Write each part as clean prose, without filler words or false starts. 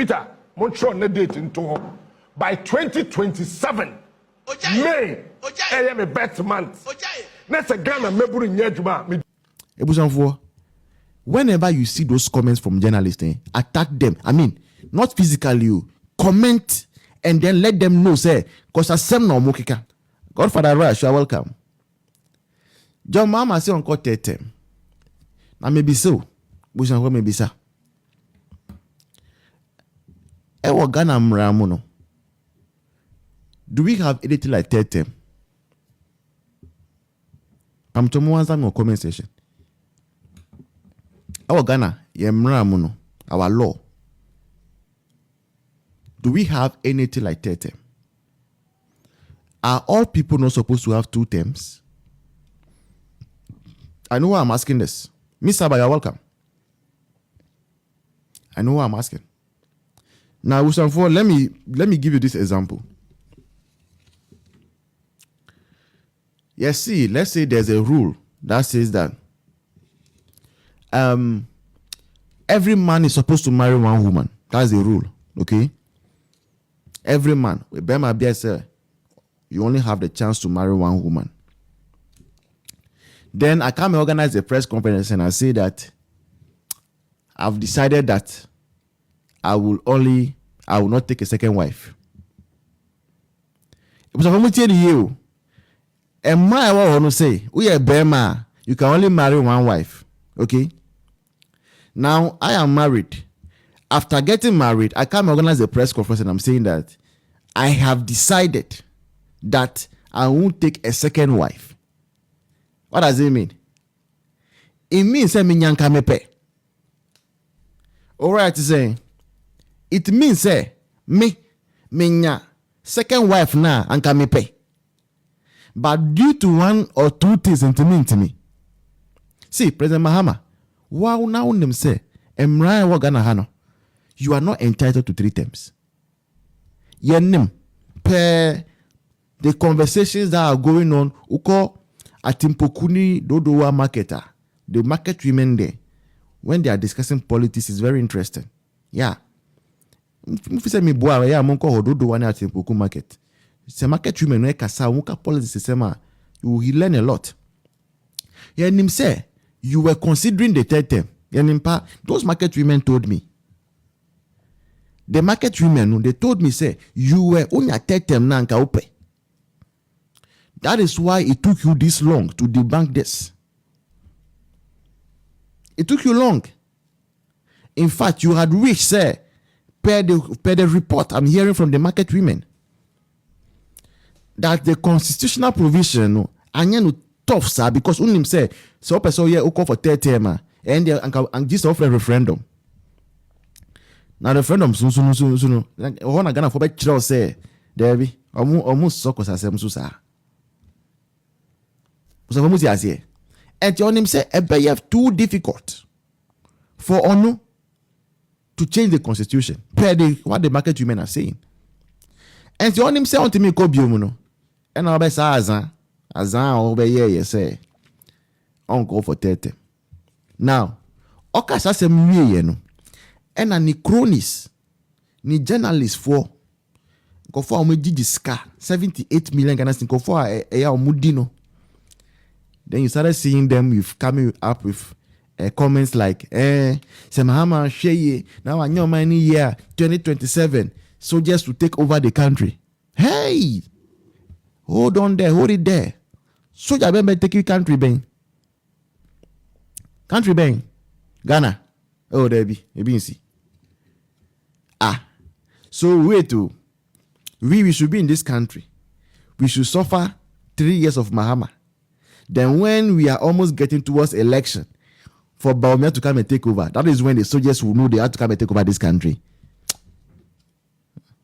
Peter, Montreal na date into by 2027. May, I am a best month. Next a Ghana meburu nyejuma. Ebusanfuo, whenever you see those comments from journalists, attack them. I mean, not physically, you comment and then let them know, say, because asem na omokika. Godfather Rush, you are welcome. John Mama say on court tetem. Na maybe so. Ebusanfuo maybe so. Ewo Ghana mramuno. Do we have anything like tetem? I'm to mo answer no comment section. Our Ghana, yemramuno, our law. Do we have anything like tetem? Are all people not supposed to have 2 terms? I know why I'm asking this. Miss Saba, you're welcome. I know why I'm asking. Now, let me give you this example. Yes, see, let's say there's a rule that says that every man is supposed to marry 1 woman. That's the rule, okay? Every man, you only have the chance to marry 1 woman. Then I come and organize a press conference and I say that I've decided that I will not take a second wife. It was and my want to say, we are Bema, you can only marry 1 wife. Okay? Now I am married. After getting married, I come organize a press conference and I'm saying that I have decided that I won't take a second wife. What does it mean? It means that minyanka mepe. Alright, saying it means minya second wife na anka mepe. But due to 1 or 2 things into me. See, President Mahama, wow, now them say, Emra Wagana Hano, you are not entitled to 3 terms. Yenim, per the conversations that are going on, uko atimpokuni dodowa marketer, the market women there, when they are discussing politics, is very interesting. Yeah. Mfise mi bua ya monko hododowa na atimpoku market. It's a market women where kasa muka politics sema you will learn a lot. Yenim say you were considering the 3rd term. Yenimpa, those market women told me. The market women, they told me, say, you were on your 3rd term na nka ope. That is why it took you this long to debunk this. It took you long. In fact, you had wished, say, per the report I'm hearing from the market women, that the constitutional provision, anya tough, sir, because unim say, so person here who call for 3rd term, and this offer a referendum. Now referendum soon. One Ghana for better say, Debbie, almost so cause asem susa. So much as here. And your name say, you have too difficult for ONU to change the constitution. Per what the market women are saying. And your name say on to me ko biomuno. And I'll be azan over here, say, on go for 30. Now, okasa se mwie no. And ni cronies, ni journalists for go for omejijiska 78 million Ghana go for omudino. Then you started seeing them with coming up with comments like, Semahama Sheye, now I know my year 2027, soldiers to take over the country. Hey! Hold it there. Soldier ben take country ben. Country ben. Ghana. Oh, there be. Maybe you see. So wait we should be in this country. We should suffer 3 years of Mahama. Then when we are almost getting towards election for Baumia to come and take over, that is when the soldiers will know they have to come and take over this country.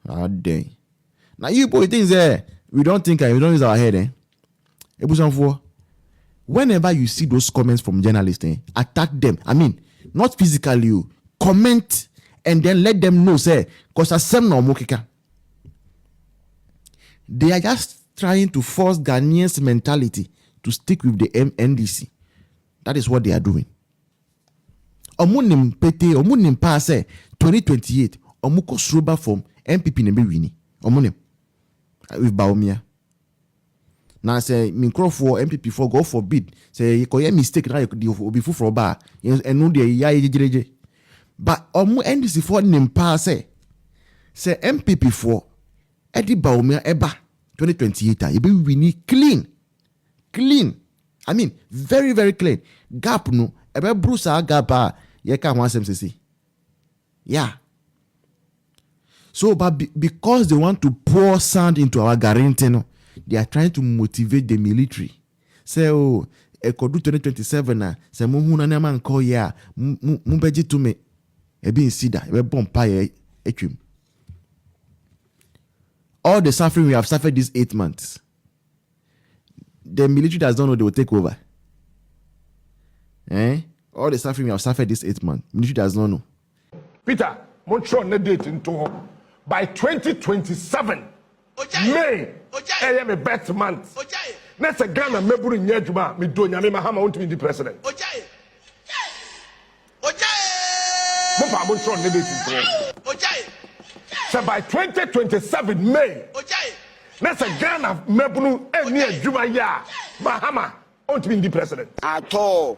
Dang. Now you put things there. We don't think we don't use our head, Ebusanfuo, whenever you see those comments from journalists, attack them. I mean, not physically, you comment and then let them know, say, because asem na omokika. They are just trying to force Ghanaians' mentality to stick with the NDC. That is what they are doing. Omunim pete, omunim pa say 2028. Omuko stroba from MPP ne be wini. Omonim. With Bawumia. Now say for MPP for God forbid. Say you could mistake na you be full for bar. And no de ya jeje. But omu NDC for nim pa say MPP for Eddie Bawumia eba 2028. You be wini clean. I mean, very, very clean. Gap no. Ebe brusa gap ye ka wan MCC. Yeah. So, but because they want to pour sand into our guarantee, they are trying to motivate the military. Say, oh, Ekodu 2027 na say muhuna na man call ya mumbeji to me. Ebi insida, ebe bompa ye etwim. All the suffering we have suffered these 8 months. The military does not know they will take over. All the suffering we have suffered this 8 months. Military does not know. Peter, Montreal ne date into by 2027. May I am a best month. Next a Ghana meburu nyejuma me do nyame mahama want to be the president. Mopa Montreal ne date into. So by 2027 May. Next a Ghana meburu eni ejuma ya mahama want to be the president. At all.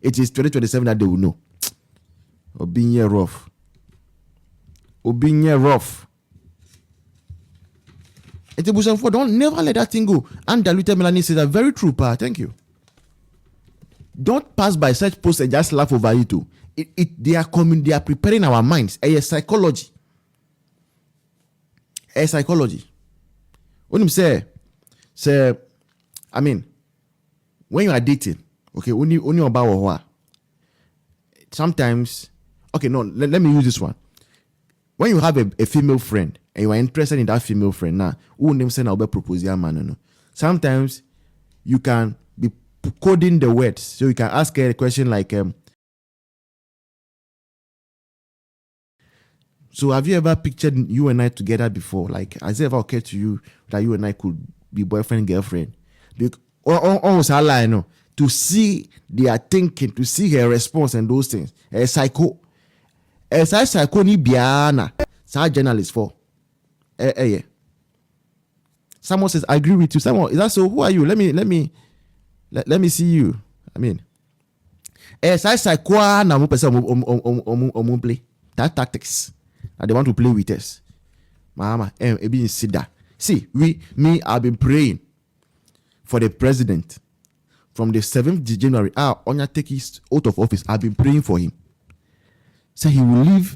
It is 2027 that they will know. Or being here rough. Don't never let that thing go. And diluted Melanie says that very true, pa. Thank you. Don't pass by such posts and just laugh over it too. They are coming, they are preparing our minds. A psychology. When you say, I mean, when you are dating, okay, only about what? Sometimes, okay, no, let me use this one. When you have a female friend and you are interested in that female friend, now, who name say now be propose your man, no. Sometimes you can be coding the words, so you can ask her a question like, so have you ever pictured you and I together before? Like, has it ever occurred to you that you and I could be boyfriend girlfriend? Almost I know. To see their thinking, to see her response and those things. A psycho ni biana. Sa journalist for. Yeah. Someone says, I agree with you. Someone, is that so? Who are you? Let me see you. I mean. Sa psycho na mo person omu play. That tactics. And they want to play with us. Mama, ebi insida. See, I've been praying for the president. From the 7th January, Onya take his out of office. I've been praying for him. So he will live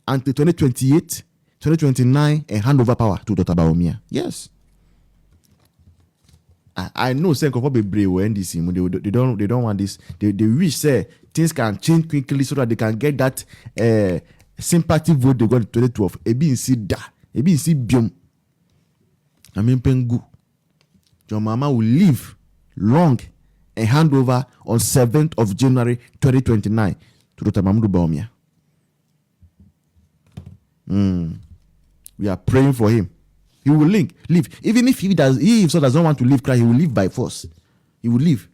until 2028, 2029, and hand over power to Dr. Bawumia. Yes. I know say be brave when this they don't want this. They wish say things can change quickly so that they can get that sympathy vote they got in 2012. Ebi insi biom. I mean pengu. Your mama will live long and hand over on 7th of January 2029 to Dr. Mamadou Bawumia. We are praying for him. He will live. Even if he doesn't want to live, he will live by force. He will live.